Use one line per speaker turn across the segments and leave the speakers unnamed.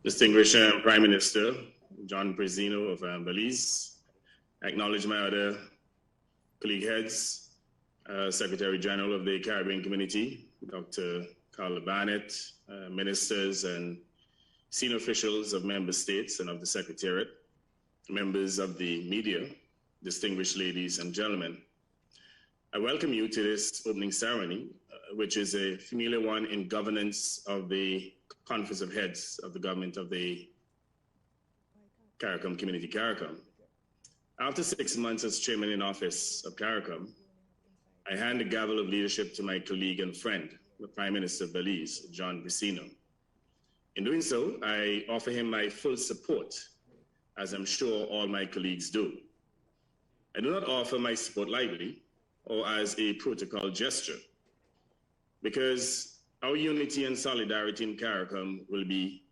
Distinguished Prime Minister John Prezino of Belize, I acknowledge my other colleague heads, Secretary General of the Caribbean Community, Dr. Carla Barnett, ministers and senior officials of member states and of the Secretariat, members of the media, distinguished ladies and gentlemen. I welcome you to this opening ceremony, which is a familiar one in governance of the Conference of Heads of the Government of the Caricom Community, Caricom. After 6 months as chairman in office of Caricom, I hand the gavel of leadership to my colleague and friend, the Prime Minister of Belize, John Prezino. In doing so, I offer him my full support, as I'm sure all my colleagues do. I do not offer my support lightly or as a protocol gesture, because our unity and solidarity in Caricom will be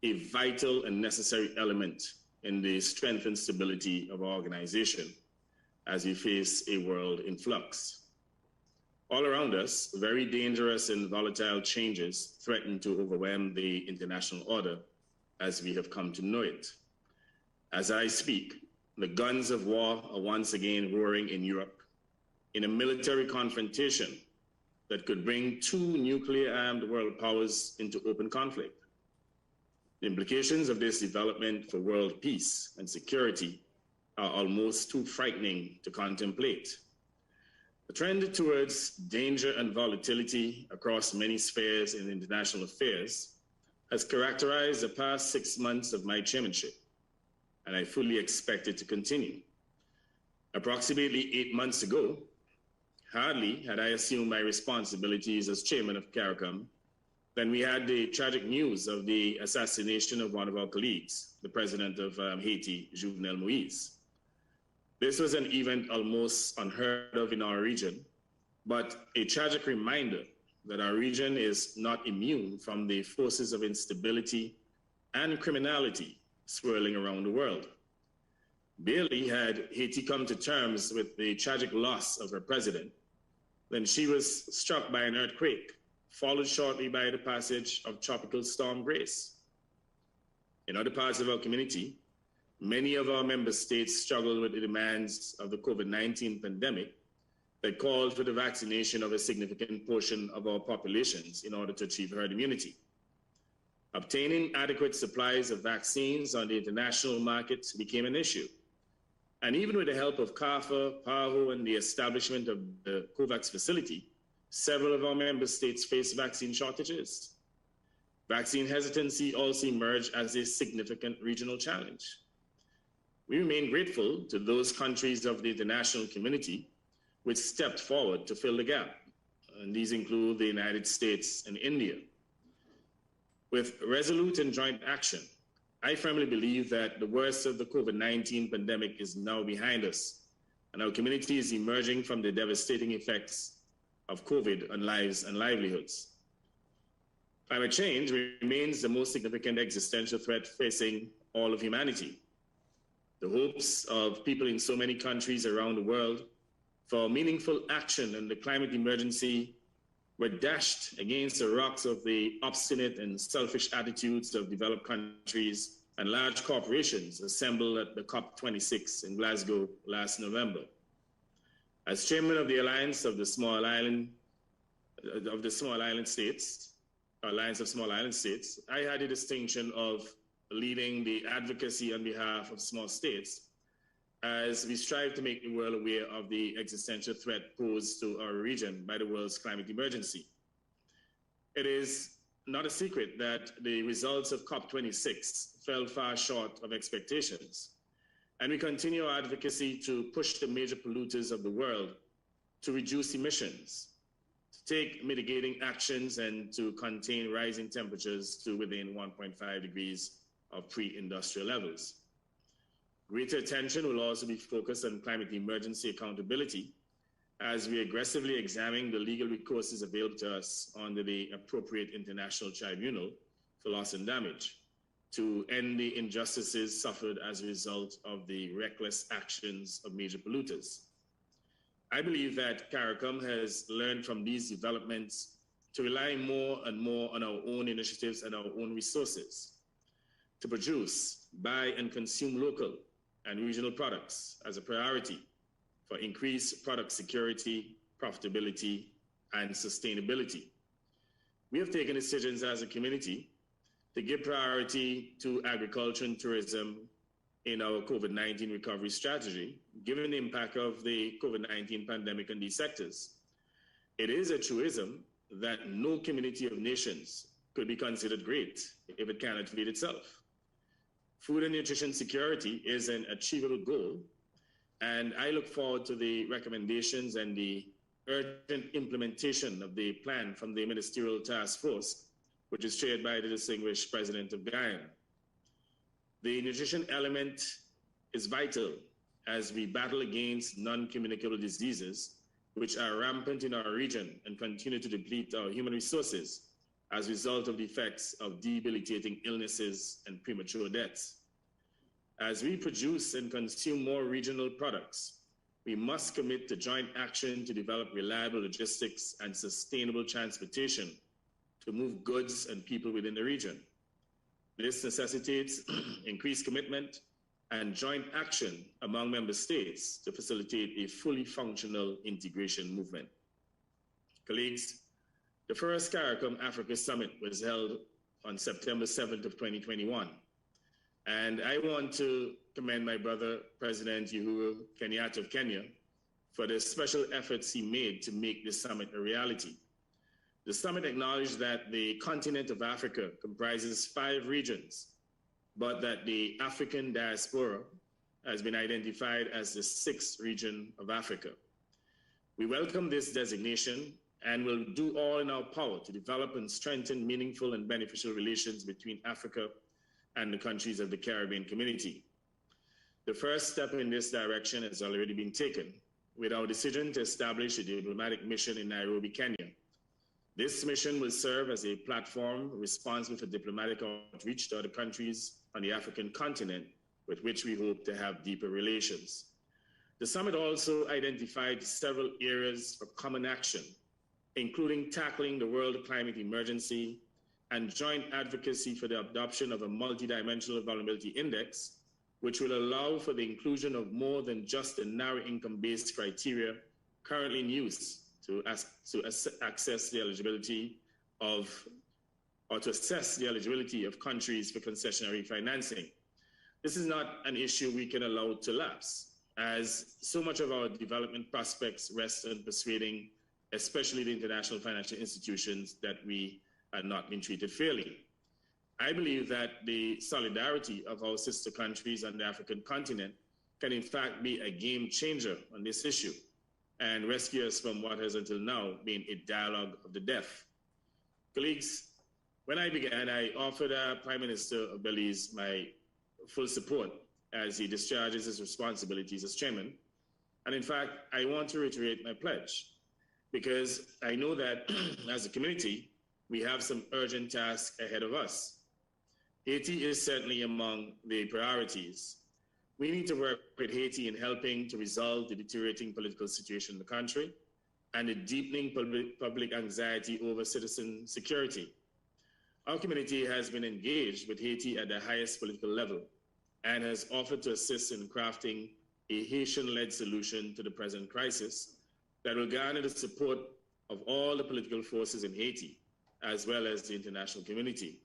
a vital and necessary element in the strength and stability of our organization as we face a world in flux. All around us, very dangerous and volatile changes threaten to overwhelm the international order as we have come to know it. As I speak, the guns of war are once again roaring in Europe in a military confrontation that could bring two nuclear-armed world powers into open conflict. The implications of this development for world peace and security are almost too frightening to contemplate. The trend towards danger and volatility across many spheres in international affairs has characterized the past 6 months of my chairmanship, and I fully expect it to continue. Approximately 8 months ago, hardly had I assumed my responsibilities as chairman of Caricom, then we had the tragic news of the assassination of one of our colleagues, the president of Haiti, Jovenel Moise. This was an event almost unheard of in our region, but a tragic reminder that our region is not immune from the forces of instability and criminality swirling around the world. Barely had Haiti come to terms with the tragic loss of her president, then she was struck by an earthquake, followed shortly by the passage of Tropical Storm Grace. In other parts of our community, many of our member states struggled with the demands of the COVID-19 pandemic that called for the vaccination of a significant portion of our populations in order to achieve herd immunity. Obtaining adequate supplies of vaccines on the international market became an issue. And even with the help of CARPHA, PAHO, and the establishment of the COVAX facility, several of our member states face vaccine shortages. Vaccine hesitancy also emerged as a significant regional challenge. We remain grateful to those countries of the international community which stepped forward to fill the gap. And these include the United States and India. With resolute and joint action, I firmly believe that the worst of the COVID-19 pandemic is now behind us, and our community is emerging from the devastating effects of COVID on lives and livelihoods. Climate change remains the most significant existential threat facing all of humanity. The hopes of people in so many countries around the world for meaningful action in the climate emergency were dashed against the rocks of the obstinate and selfish attitudes of developed countries and large corporations assembled at the COP26 in Glasgow last November. As chairman of the Alliance of Small Island States, I had the distinction of leading the advocacy on behalf of small states as we strive to make the world aware of the existential threat posed to our region by the world's climate emergency. It is not a secret that the results of COP26 fell far short of expectations, and we continue our advocacy to push the major polluters of the world to reduce emissions, to take mitigating actions, and to contain rising temperatures to within 1.5 degrees of pre-industrial levels. Greater attention will also be focused on climate emergency accountability as we aggressively examine the legal recourses available to us under the appropriate international tribunal for loss and damage to end the injustices suffered as a result of the reckless actions of major polluters. I believe that Caricom has learned from these developments to rely more and more on our own initiatives and our own resources. to produce, buy, and consume local and regional products as a priority for increased product security, profitability, and sustainability. We have taken decisions as a community to give priority to agriculture and tourism in our COVID-19 recovery strategy, given the impact of the COVID-19 pandemic on these sectors. It is a truism that no community of nations could be considered great if it cannot feed itself. Food and nutrition security is an achievable goal, and I look forward to the recommendations and the urgent implementation of the plan from the Ministerial Task Force, which is chaired by the distinguished President of Guyana. The nutrition element is vital as we battle against non-communicable diseases, which are rampant in our region and continue to deplete our human resources as a result of the effects of debilitating illnesses and premature deaths. As we produce and consume more regional products, we must commit to joint action to develop reliable logistics and sustainable transportation to move goods and people within the region. This necessitates increased commitment and joint action among member states to facilitate a fully functional integration movement. Colleagues, the first Caricom Africa Summit was held on September 7th of 2021. And I want to commend my brother, President Uhuru Kenyatta of Kenya, for the special efforts he made to make this summit a reality. The summit acknowledged that the continent of Africa comprises 5 regions, but that the African diaspora has been identified as the 6th region of Africa. We welcome this designation and will do all in our power to develop and strengthen meaningful and beneficial relations between Africa and the countries of the Caribbean community. The first step in this direction has already been taken with our decision to establish a diplomatic mission in Nairobi, Kenya. This mission will serve as a platform responsible for diplomatic outreach to other countries on the African continent with which we hope to have deeper relations. The summit also identified several areas for common action, including tackling the world climate emergency and joint advocacy for the adoption of a multidimensional vulnerability index, which will allow for the inclusion of more than just the narrow income-based criteria currently in use to access the eligibility of, or to assess the eligibility of countries for concessionary financing. This is not an issue we can allow to lapse, as so much of our development prospects rest on persuading, especially the international financial institutions, that we are not being treated fairly. I believe that the solidarity of our sister countries on the African continent can in fact be a game changer on this issue and rescue us from what has until now been a dialogue of the deaf. Colleagues, when I began, I offered Prime Minister of Belize my full support as he discharges his responsibilities as chairman. And in fact, I want to reiterate my pledge because I know that as a community, we have some urgent tasks ahead of us. Haiti is certainly among the priorities. We need to work with Haiti in helping to resolve the deteriorating political situation in the country and the deepening public anxiety over citizen security. Our community has been engaged with Haiti at the highest political level and has offered to assist in crafting a Haitian-led solution to the present crisis that will garner the support of all the political forces in Haiti, as well as the international community.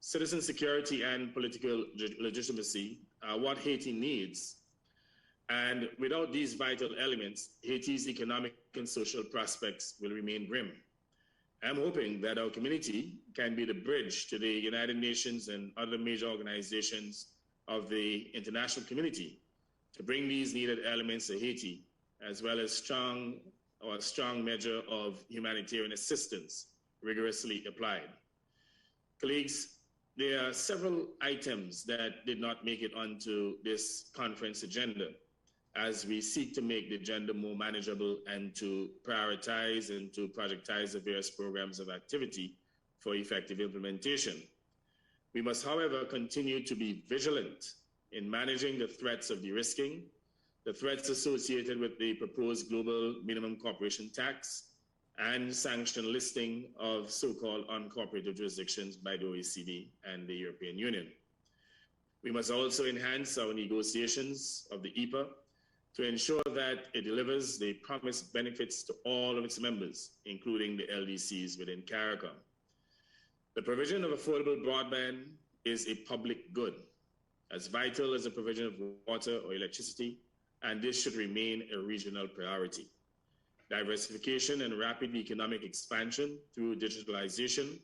Citizen security and political legitimacy are what Haiti needs. And without these vital elements, Haiti's economic and social prospects will remain grim. I'm hoping that our community can be the bridge to the United Nations and other major organizations of the international community to bring these needed elements to Haiti, as well as a strong measure of humanitarian assistance rigorously applied. Colleagues, there are several items that did not make it onto this conference agenda as we seek to make the agenda more manageable and to prioritize and to projectize the various programs of activity for effective implementation. We must, however, continue to be vigilant in managing the threats of de-risking, the threats associated with the proposed global minimum corporation tax, and sanction listing of so-called uncooperative jurisdictions by the OECD and the European Union. We must also enhance our negotiations of the EPA to ensure that it delivers the promised benefits to all of its members, including the LDCs within Caricom. The provision of affordable broadband is a public good, as vital as the provision of water or electricity, and this should remain a regional priority. Diversification and rapid economic expansion through digitalization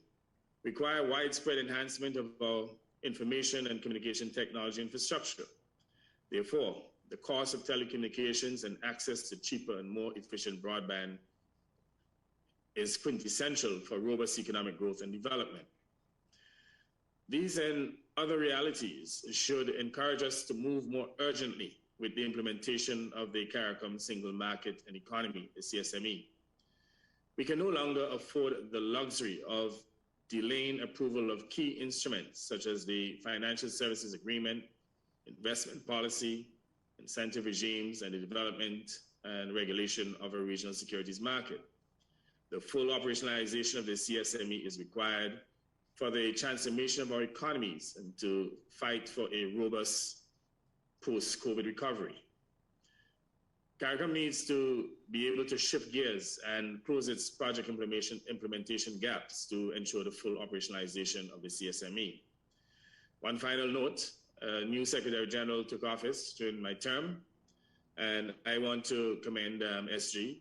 require widespread enhancement of our information and communication technology infrastructure. Therefore, the cost of telecommunications and access to cheaper and more efficient broadband is quintessential for robust economic growth and development. These and other realities should encourage us to move more urgently with the implementation of the Caricom Single Market and Economy, the CSME. We can no longer afford the luxury of delaying approval of key instruments such as the Financial Services Agreement, investment policy, incentive regimes, and the development and regulation of a regional securities market. The full operationalization of the CSME is required for the transformation of our economies and to fight for a robust post-COVID recovery. Caricom needs to be able to shift gears and close its project implementation gaps to ensure the full operationalization of the CSME. One final note, a new Secretary General took office during my term, and I want to commend SG,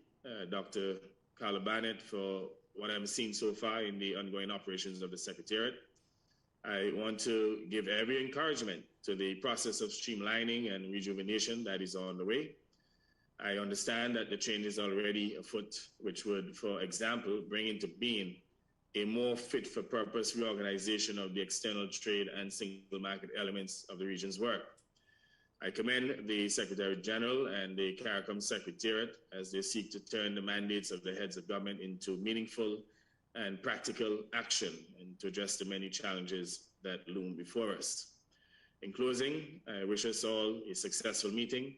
Dr. Carla Barnett, for what I've seen so far in the ongoing operations of the Secretariat. I want to give every encouragement to the process of streamlining and rejuvenation that is on the way. I understand that the change is already afoot, which would, for example, bring into being a more fit-for-purpose reorganization of the external trade and single market elements of the region's work. I commend the Secretary General and the Caricom Secretariat as they seek to turn the mandates of the heads of government into meaningful and practical action and to address the many challenges that loom before us. In closing, I wish us all a successful meeting,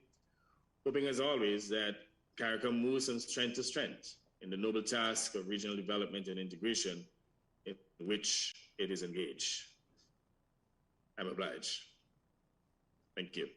hoping as always that Caricom moves from strength to strength in the noble task of regional development and integration in which it is engaged. I'm obliged. Thank you.